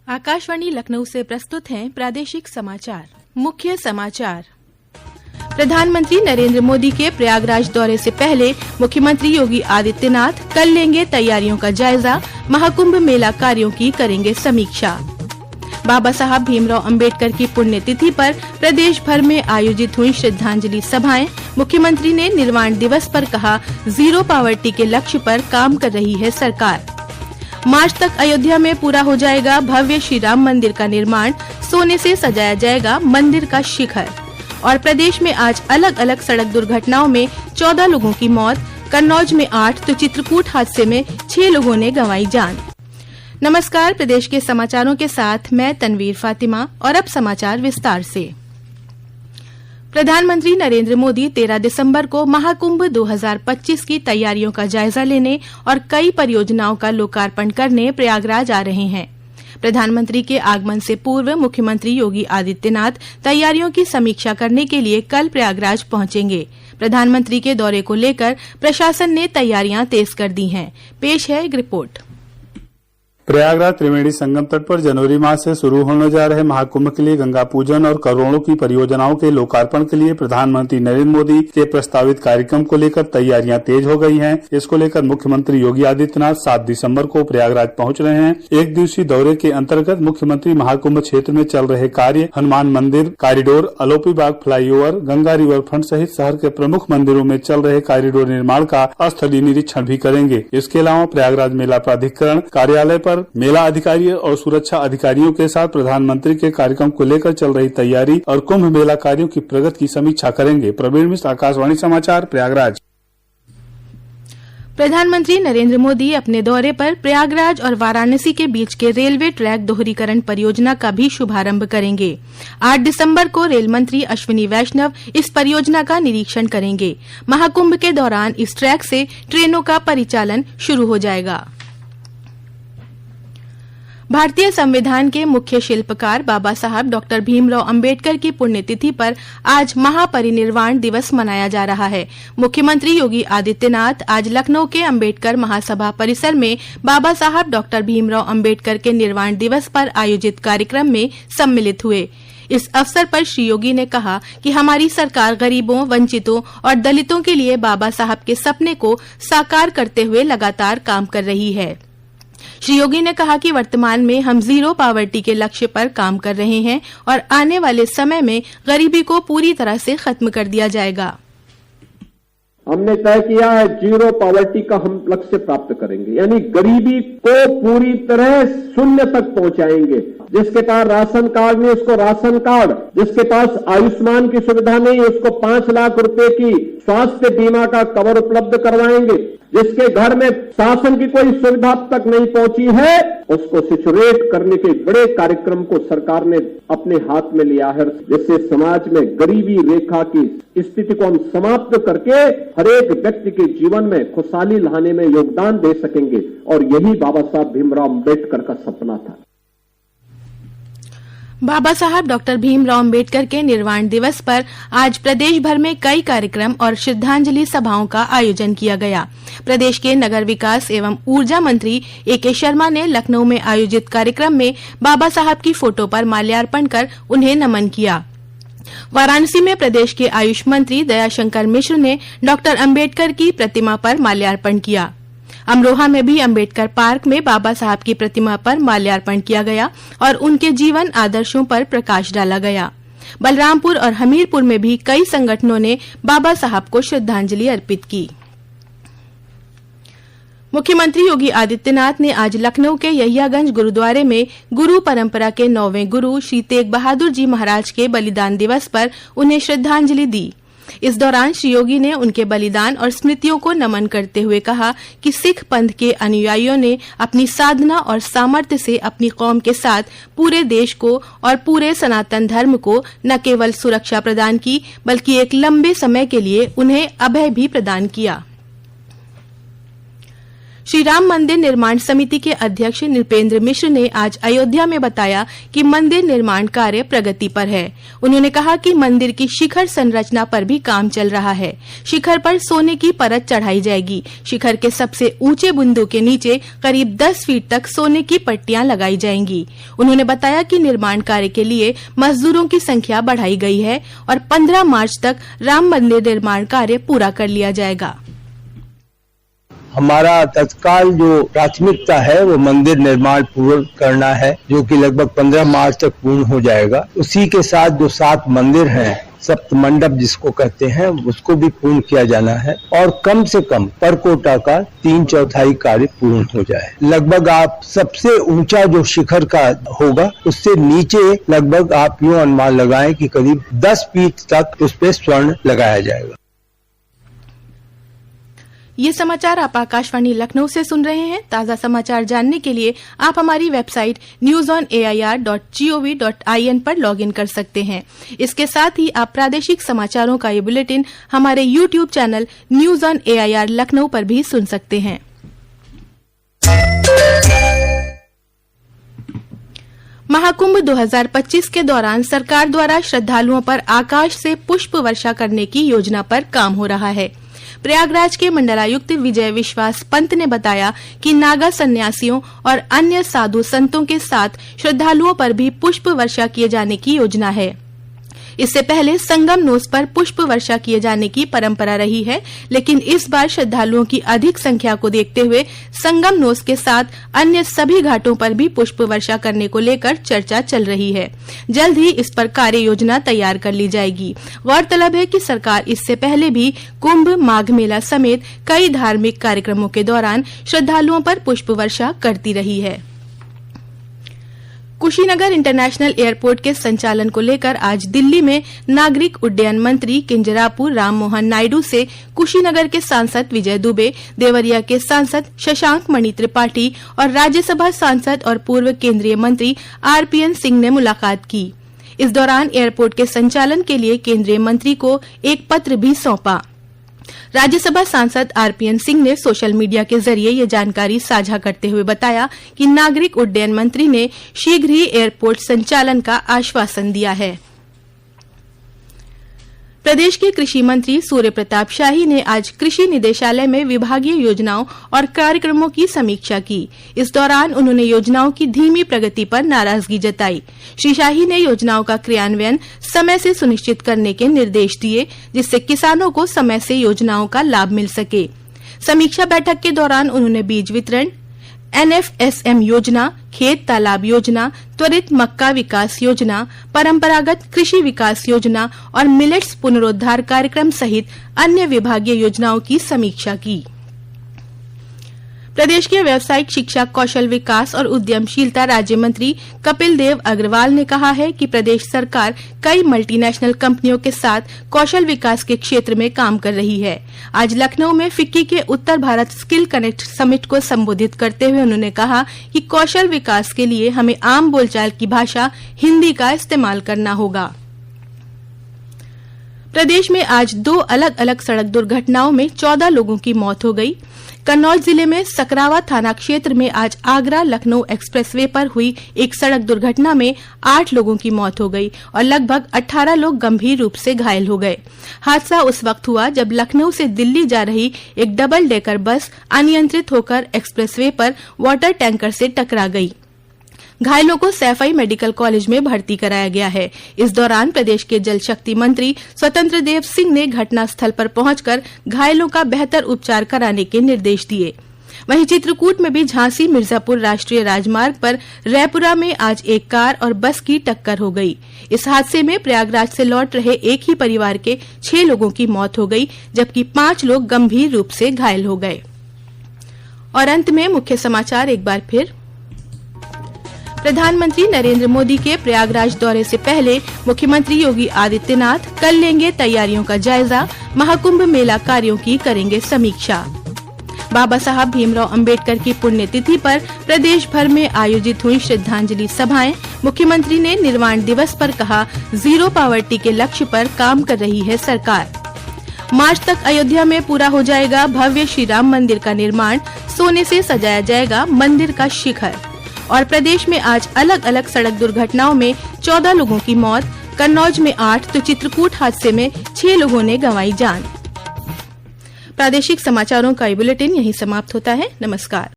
आकाशवाणी लखनऊ से प्रस्तुत हैं प्रादेशिक समाचार। मुख्य समाचार। प्रधानमंत्री नरेंद्र मोदी के प्रयागराज दौरे से पहले मुख्यमंत्री योगी आदित्यनाथ कल लेंगे तैयारियों का जायजा, महाकुंभ मेला कार्यों की करेंगे समीक्षा। बाबा साहब भीमराव अंबेडकर की पुण्यतिथि पर प्रदेश भर में आयोजित हुई श्रद्धांजलि सभाएं। मुख्यमंत्री ने निर्वाण दिवस पर कहा, जीरो पावर्टी के लक्ष्य पर काम कर रही है सरकार। मार्च तक अयोध्या में पूरा हो जाएगा भव्य श्री राम मंदिर का निर्माण, सोने से सजाया जाएगा मंदिर का शिखर। और प्रदेश में आज अलग अलग सड़क दुर्घटनाओं में 14 लोगों की मौत, कन्नौज में 8 तो चित्रकूट हादसे में 6 लोगों ने गंवाई जान। नमस्कार, प्रदेश के समाचारों के साथ मैं तनवीर फातिमा और अब समाचार विस्तार से। प्रधानमंत्री नरेंद्र मोदी 13 दिसंबर को महाकुंभ 2025 की तैयारियों का जायजा लेने और कई परियोजनाओं का लोकार्पण करने प्रयागराज आ रहे हैं। प्रधानमंत्री के आगमन से पूर्व मुख्यमंत्री योगी आदित्यनाथ तैयारियों की समीक्षा करने के लिए कल प्रयागराज पहुंचेंगे। प्रधानमंत्री के दौरे को लेकर प्रशासन ने तैयारियां तेज कर दी हैं। पेश है एक रिपोर्ट। प्रयागराज त्रिवेणी संगम तट पर जनवरी माह से शुरू होने जा रहे महाकुंभ के लिए गंगा पूजन और करोड़ों की परियोजनाओं के लोकार्पण के लिए प्रधानमंत्री नरेंद्र मोदी के प्रस्तावित कार्यक्रम को लेकर तैयारियां तेज हो गई हैं। इसको लेकर मुख्यमंत्री योगी आदित्यनाथ 7 दिसंबर को प्रयागराज पहुंच रहे हैं। एक दिवसीय दौरे के अंतर्गत मुख्यमंत्री महाकुंभ क्षेत्र में चल रहे कार्य, हनुमान मंदिर कॉरिडोर, अलोपी बाग फ्लाईओवर, गंगा रिवर फ्रंट सहित शहर के प्रमुख मंदिरों में चल रहे कॉरिडोर निर्माण का स्थलीय निरीक्षण भी करेंगे। इसके अलावा प्रयागराज मेला प्राधिकरण कार्यालय पर मेला अधिकारियों और सुरक्षा अधिकारियों के साथ प्रधानमंत्री के कार्यक्रम को लेकर चल रही तैयारी और कुंभ मेला कार्यों की प्रगति की समीक्षा करेंगे। प्रवीण मिश्र, आकाशवाणी समाचार, प्रयागराज। प्रधानमंत्री नरेंद्र मोदी अपने दौरे पर प्रयागराज और वाराणसी के बीच के रेलवे ट्रैक दोहरीकरण परियोजना का भी शुभारंभ करेंगे। 8 दिसंबर को रेल मंत्री अश्विनी वैष्णव इस परियोजना का निरीक्षण करेंगे। महाकुंभ के दौरान इस ट्रैक से ट्रेनों का परिचालन शुरू हो जाएगा। भारतीय संविधान के मुख्य शिल्पकार बाबा साहब डॉक्टर भीमराव अंबेडकर की पुण्यतिथि पर आज महापरिनिर्वाण दिवस मनाया जा रहा है। मुख्यमंत्री योगी आदित्यनाथ आज लखनऊ के अंबेडकर महासभा परिसर में बाबा साहब डॉक्टर भीमराव अंबेडकर के निर्वाण दिवस पर आयोजित कार्यक्रम में सम्मिलित हुए। इस अवसर पर श्री योगी ने कहा कि हमारी सरकार गरीबों, वंचितों और दलितों के लिए बाबा साहब के सपने को साकार करते हुए लगातार काम कर रही है। श्री योगी ने कहा कि वर्तमान में हम जीरो पावर्टी के लक्ष्य पर काम कर रहे हैं और आने वाले समय में गरीबी को पूरी तरह से खत्म कर दिया जाएगा। हमने तय किया है जीरो पावर्टी का हम लक्ष्य प्राप्त करेंगे, यानी गरीबी को पूरी तरह शून्य तक पहुंचाएंगे। जिसके पास राशन कार्ड नहीं उसको राशन कार्ड, जिसके पास आयुष्मान की सुविधा नहीं उसको 5 लाख रुपए की स्वास्थ्य बीमा का कवर उपलब्ध करवाएंगे। जिसके घर में शासन की कोई सुविधा तक नहीं पहुंची है उसको सिचुएट करने के बड़े कार्यक्रम को सरकार ने अपने हाथ में लिया है, जिससे समाज में गरीबी रेखा की स्थिति को हम समाप्त करके हर एक व्यक्ति के जीवन में खुशहाली लाने में योगदान दे सकेंगे। और यही बाबा साहब भीमराव अंबेडकर का सपना था। बाबा साहब डॉक्टर भीमराव अंबेडकर के निर्वाण दिवस पर आज प्रदेश भर में कई कार्यक्रम और श्रद्धांजलि सभाओं का आयोजन किया गया। प्रदेश के नगर विकास एवं ऊर्जा मंत्री ए.के. शर्मा ने लखनऊ में आयोजित कार्यक्रम में बाबा साहब की फोटो पर माल्यार्पण कर उन्हें नमन किया। वाराणसी में प्रदेश के आयुष मंत्री दयाशंकर मिश्र ने डॉक्टर अंबेडकर की प्रतिमा पर माल्यार्पण किया। अमरोहा में भी अंबेडकर पार्क में बाबा साहब की प्रतिमा पर माल्यार्पण किया गया और उनके जीवन आदर्शों पर प्रकाश डाला गया। बलरामपुर और हमीरपुर में भी कई संगठनों ने बाबा साहब को श्रद्धांजलि अर्पित की। मुख्यमंत्री योगी आदित्यनाथ ने आज लखनऊ के यहियागंज गुरुद्वारे में गुरु परंपरा के 9वें गुरु श्री तेग बहादुर जी महाराज के बलिदान दिवस पर उन्हें श्रद्धांजलि दी। इस दौरान श्री योगी ने उनके बलिदान और स्मृतियों को नमन करते हुए कहा कि सिख पंथ के अनुयायियों ने अपनी साधना और सामर्थ्य से अपनी कौम के साथ पूरे देश को और पूरे सनातन धर्म को न केवल सुरक्षा प्रदान की बल्कि एक लंबे समय के लिए उन्हें अभय भी प्रदान किया। श्री राम मंदिर निर्माण समिति के अध्यक्ष नृपेंद्र मिश्र ने आज अयोध्या में बताया कि मंदिर निर्माण कार्य प्रगति पर है। उन्होंने कहा कि मंदिर की शिखर संरचना पर भी काम चल रहा है। शिखर पर सोने की परत चढ़ाई जाएगी। शिखर के सबसे ऊंचे बिंदु के नीचे करीब 10 फीट तक सोने की पट्टियां लगाई जाएंगी। उन्होंने बताया कि निर्माण कार्य के लिए मजदूरों की संख्या बढ़ाई गई है और 15 मार्च तक राम मंदिर निर्माण कार्य पूरा कर लिया जाएगा। हमारा तत्काल जो प्राथमिकता है वो मंदिर निर्माण पूर्ण करना है, जो कि लगभग 15 मार्च तक पूर्ण हो जाएगा। उसी के साथ जो 7 मंदिर हैं, सप्त मंडप जिसको कहते हैं, उसको भी पूर्ण किया जाना है और कम से कम परकोटा का 3/4 कार्य पूर्ण हो जाए। लगभग आप सबसे ऊंचा जो शिखर का होगा उससे नीचे लगभग आप यूं अनुमान लगाएं कि करीब 10 फीट तक उस पे स्वर्ण लगाया जाएगा। ये समाचार आप आकाशवाणी लखनऊ से सुन रहे हैं। ताज़ा समाचार जानने के लिए आप हमारी वेबसाइट newsonair.gov.in पर लॉगिन कर सकते हैं। इसके साथ ही आप प्रादेशिक समाचारों का ये बुलेटिन हमारे YouTube channel news on AIR Lucknow पर भी सुन सकते हैं। महाकुंभ 2025 के दौरान सरकार द्वारा श्रद्धालुओं पर आकाश से पुष्प वर्षा करने की योजना पर काम हो रहा है। प्रयागराज के मंडलायुक्त विजय विश्वास पंत ने बताया कि नागा सन्यासियों और अन्य साधु संतों के साथ श्रद्धालुओं पर भी पुष्प वर्षा किए जाने की योजना है। इससे पहले संगम नोस पर पुष्प वर्षा किए जाने की परंपरा रही है, लेकिन इस बार श्रद्धालुओं की अधिक संख्या को देखते हुए संगम नोस के साथ अन्य सभी घाटों पर भी पुष्प वर्षा करने को लेकर चर्चा चल रही है। जल्द ही इस पर कार्य योजना तैयार कर ली जाएगी। गौरतलब है कि सरकार इससे पहले भी कुंभ, माघ मेला समेत कई धार्मिक कार्यक्रमों के दौरान श्रद्धालुओं पर पुष्प वर्षा करती रही है। कुशीनगर इंटरनेशनल एयरपोर्ट के संचालन को लेकर आज दिल्ली में नागरिक उड्डयन मंत्री किंजरापू राम मोहन नायडू से कुशीनगर के सांसद विजय दुबे, देवरिया के सांसद शशांक मणि त्रिपाठी और राज्यसभा सांसद और पूर्व केंद्रीय मंत्री RPN सिंह ने मुलाकात की। इस दौरान एयरपोर्ट के संचालन के लिए केंद्रीय मंत्री को एक पत्र भी सौंपा। राज्यसभा सांसद RPN सिंह ने सोशल मीडिया के जरिए ये जानकारी साझा करते हुए बताया कि नागरिक उड्डयन मंत्री ने शीघ्र ही एयरपोर्ट संचालन का आश्वासन दिया है। प्रदेश के कृषि मंत्री सूर्य प्रताप शाही ने आज कृषि निदेशालय में विभागीय योजनाओं और कार्यक्रमों की समीक्षा की। इस दौरान उन्होंने योजनाओं की धीमी प्रगति पर नाराजगी जताई। श्री शाही ने योजनाओं का क्रियान्वयन समय से सुनिश्चित करने के निर्देश दिए, जिससे किसानों को समय से योजनाओं का लाभ मिल सके। समीक्षा बैठक के दौरान उन्होंने बीज वितरण, NFSM योजना, खेत तालाब योजना, त्वरित मक्का विकास योजना, परंपरागत कृषि विकास योजना और मिलेट्स पुनरुद्धार कार्यक्रम सहित अन्य विभागीय योजनाओं की समीक्षा की। प्रदेश के व्यावसायिक शिक्षा, कौशल विकास और उद्यमशीलता राज्य मंत्री कपिल देव अग्रवाल ने कहा है कि प्रदेश सरकार कई मल्टीनेशनल कंपनियों के साथ कौशल विकास के क्षेत्र में काम कर रही है। आज लखनऊ में फिक्की के उत्तर भारत स्किल कनेक्ट समिट को संबोधित करते हुए उन्होंने कहा कि कौशल विकास के लिए हमें आम बोलचाल की भाषा हिंदी का इस्तेमाल करना होगा। प्रदेश में आज 2 अलग अलग सड़क दुर्घटनाओं में 14 लोगों की मौत हो गई। कन्नौज जिले में सकरावा थाना क्षेत्र में आज आगरा लखनऊ एक्सप्रेसवे पर हुई एक सड़क दुर्घटना में 8 लोगों की मौत हो गई और लगभग 18 लोग गंभीर रूप से घायल हो गए। हादसा उस वक्त हुआ जब लखनऊ से दिल्ली जा रही एक डबल डेकर बस अनियंत्रित होकर एक्सप्रेसवे पर वाटर टैंकर से टकरा गई। घायलों को सैफई मेडिकल कॉलेज में भर्ती कराया गया है। इस दौरान प्रदेश के जल शक्ति मंत्री स्वतंत्र देव सिंह ने घटनास्थल पर पहुंचकर घायलों का बेहतर उपचार कराने के निर्देश दिए। वहीं चित्रकूट में भी झांसी मिर्जापुर राष्ट्रीय राजमार्ग पर रैपुरा में आज एक कार और बस की टक्कर हो गई। इस हादसे में प्रयागराज से लौट रहे एक ही परिवार के 6 लोगों की मौत हो गई, जबकि 5 लोग गंभीर रूप से घायल हो गए। और अंत में मुख्य समाचार एक बार फिर। प्रधानमंत्री नरेंद्र मोदी के प्रयागराज दौरे से पहले मुख्यमंत्री योगी आदित्यनाथ कल लेंगे तैयारियों का जायजा, महाकुंभ मेला कार्यों की करेंगे समीक्षा। बाबा साहब भीमराव अंबेडकर की पुण्यतिथि पर प्रदेश भर में आयोजित हुई श्रद्धांजलि सभाएं। मुख्यमंत्री ने निर्वाण दिवस पर कहा, जीरो पॉवर्टी के लक्ष्य पर काम कर रही है सरकार। मार्च तक अयोध्या में पूरा हो जाएगा भव्य श्री राम मंदिर का निर्माण, सोने से सजाया जाएगा मंदिर का शिखर। और प्रदेश में आज अलग अलग सड़क दुर्घटनाओं में 14 लोगों की मौत, कन्नौज में 8 तो चित्रकूट हादसे में 6 लोगों ने गंवाई जान। प्रादेशिक समाचारों का ये बुलेटिन यहीं समाप्त होता है। नमस्कार।